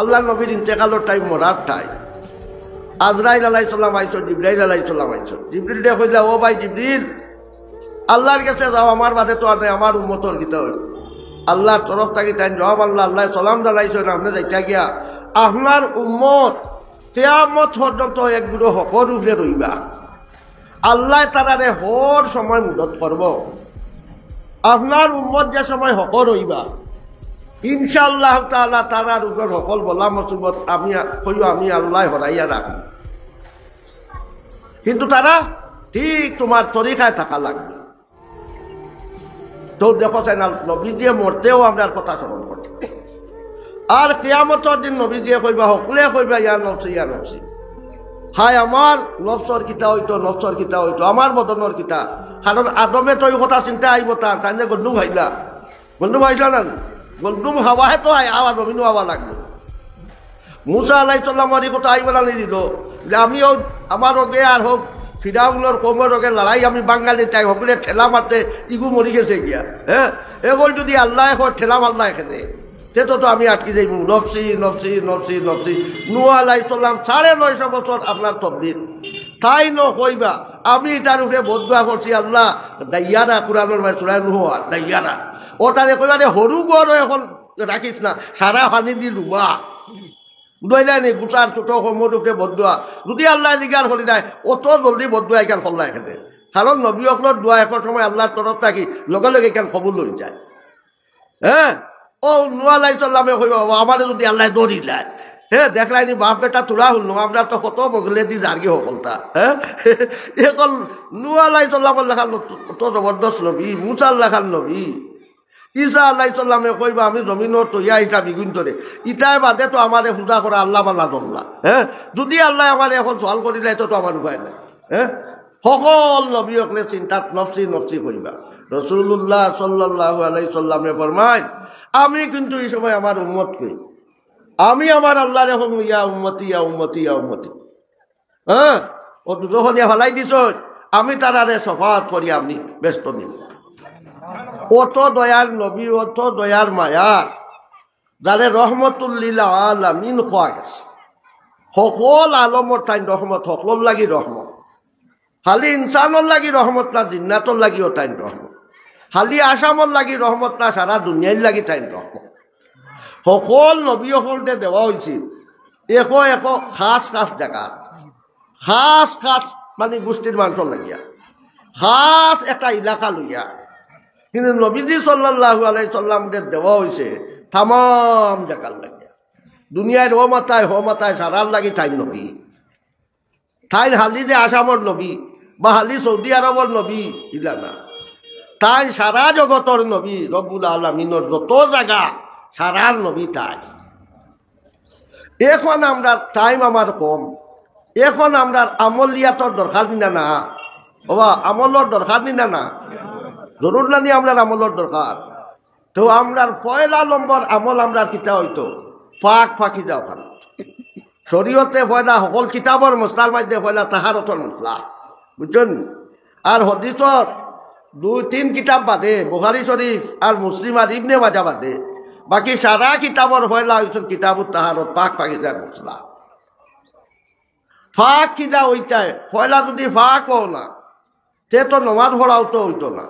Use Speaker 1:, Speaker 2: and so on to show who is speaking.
Speaker 1: আল্লাহ নবীর ইন্তেকালের টাইম মরার টাইম আজরাইল আলাইহিস সালাম আইছো, জিবরাইল আলাইহিস সালাম আইছো। জিবরিল ডে কইলা, ও ভাই জিবরিল, আল্লাহর কাছে যাও, আমার বাদে তো আর নাই, আমার উম্মতর গীতা হইল। আল্লাহর তরফ থাকি তাই জবাব আল্লাহ আল্লাহ সালাম জানাইছো, আপনি যাইতা গিয়া আপনার উম্মত কিয়ামত পর্যন্ত একগুলো হকর উপরে রইবা। আল্লাহ তারারে হর সময় মুদত করব। আপনার উম্মত যে সময় হকর রইবা, ইনশাআল্লাহ তাআলা তারার উপর হকল বলা মুসিবত আমি কইও আমি আল্লাহ হরাইয়া রাখব। কিন্তু তারা ঠিক তোমার তরিকায় থাকা লাগবে। তো দেখো চাই না, নবী দিয়ে মরতেও আপনার কথা স্মরণ করতে। আর কিয়ামতের দিন নবী দিয়ে কইবা, হকলে কইবা ইয়া নফসি ইয়া নফসি। হায় আমার নফসর কিতা হইতো, নফসর কিতা হইতো, আমার বদনের কিতা। কারণ আদমে তো এই কথা চিন্তা আইব, তাই যে গন্ডুম ভাইলা, গন্ডুম ভাইলা না, গন্ডুম হাওয়াহে তো আওয়া নবীন হাওয়া লাগলো। মুসা আলাইহিস সালামের এই কথা আইব না দিল, আমিও আমার ওকে আর হোক ফিরাউনের কোমর ওকে লড়াই আমি বাঙালি তাই হকলে ঠেলা মারতে ইগু মরি গেছে গিয়া। হ্যাঁ, এগুলো যদি আল্লাহ এখন ঠেলা মারলা এখানে, সে তো আমি আটকে যাইব। নফসি নফসি নফসি নফসি। নূহ আলাইহিস সালাম 950 বছর আপনার তবদিল, তাই নকইবা আমি তার উপরে বদুয়া করছি আল্লাহ দাইয়ারা, কুরআনের মাঝে সূরা নূহ দাইয়ারা, ওটারে কইবা রে হরু গড় এখন রাখিস না, সারা পানি দি ডুবা দইলাই নি গুছার ছোট সময় উপরে বদুয়া। যদি আল্লাহ জিগার করি নাই, অত জলদি বদুয়া এখান করলা এখানে। কারণ নবী সকলের দোয়া এখন সময় আল্লাহর তরফ থাকি লগে লগে এখান কবুল হয়ে যায়। হ্যাঁ, ও নূহ আলাইহিস সালামে কইব আমারে যদি আল্লাহ দৌড়ি দেয়, হ্যাঁ দেখলাইনি বাপ বেটা তোলা হল, আমরা তো কত বগলে দি জার্গি হকলতা। হ্যাঁ, এখন নূহ আলাইহিস সালামের লেখান কত জবরদস্ত নবী, মুসার লেখান নবী। ঈসা আলাইহিস সালামে কইবা আমি জমিনত তৈয়া ইটা বিগুণ ধরে, ইটাই বাদে তো আমারে পূজা করা আল্লাহ বালা দল্লা। হ্যাঁ, যদি আল্লাহ আমারে এখন সওয়াল করি নাই তো আমার উপায় নাই। হ্যাঁ, সকল নবী সকলে চিন্তাত নফসি নফসি কইবা। রাসূলুল্লাহ সাল্লাল্লাহু আলাইহি সাল্লামে ফরমায়, আমি কিন্তু এই সময় আমার উম্মত কই, আমি আমার আল্লাহর এখন ইয়া উম্মতি ইয়া উম্মতি ইয়া উম্মতি। হ্যাঁ, ও যখন ফেলাই দিছ, আমি তারারে শফাত করি, আপনি ব্যস্ত নিন। অত দয়ার নবী, অত দয়ার মায়া, যারে রহমতুল লিল আলামিন খোয়া গেছে। সকল আলমর ঠাই রহমত, সকল লাগি রহমত। খালি ইনসানর লাগি রহমত না, জিন্নাতর লাগিও ঠাই রহমত। খালি আসামর লাগি রহমত না, সারা দুনিয়ার লাগি ঠাই রহমত। সকল নবী সকলতে দেওয়া হয়েছে একো একো খাস খাস জায়গা, খাস খাস মানে গোষ্ঠীর মানুষের লাগিয়া, খাস একটা এলাকা লইয়া। কিন্তু নবীজি সাল্লাল্লাহু আলাইহি সাল্লামকে দেওয়া হয়েছে তামাম জায়গার লাগিয়া। দুনিয়ার ও মাথায় সারার লাগি ঠাই নবী। ঠাই হালি যে আসামর নবী বা হালি সৌদি আরবর নবী ইলা না, তাই সারা জগতর নবী, রব্বুল আলামিনের যত জায়গা সারার নবী তাই। এখন আমরা টাইম আমার কম, এখন আমরা আমলিয়াতর দরকার নিনা না, বাবা আমলর দরকার নিনা না, জরুর না নিয়ে আমরা আমলর দরকার। তো আমরা পয়লা নম্বর আমল আমরা কিতা হইতো পাক ফাঁকি যাও খান। শরীয়তে পয়লা সকল কিতাবর মশলার মধ্যে পয়লা তাহারতর মশলা, বুঝছেন? আর হদিসর 2-3 কিতাব বাদে, বুখারী শরীফ আর মুসলিম আর ইবনে মাজা বাদে, বাকি সারা কিতাবর পয়লা হইছিল কিতাবুত তাহারত, পাক ফাঁকি যার মশলা। ফাঁক কিনা ওইটাই পয়লা যদি ফাঁক হও না, তে তো নমাজ পড়াও তো হইতো না।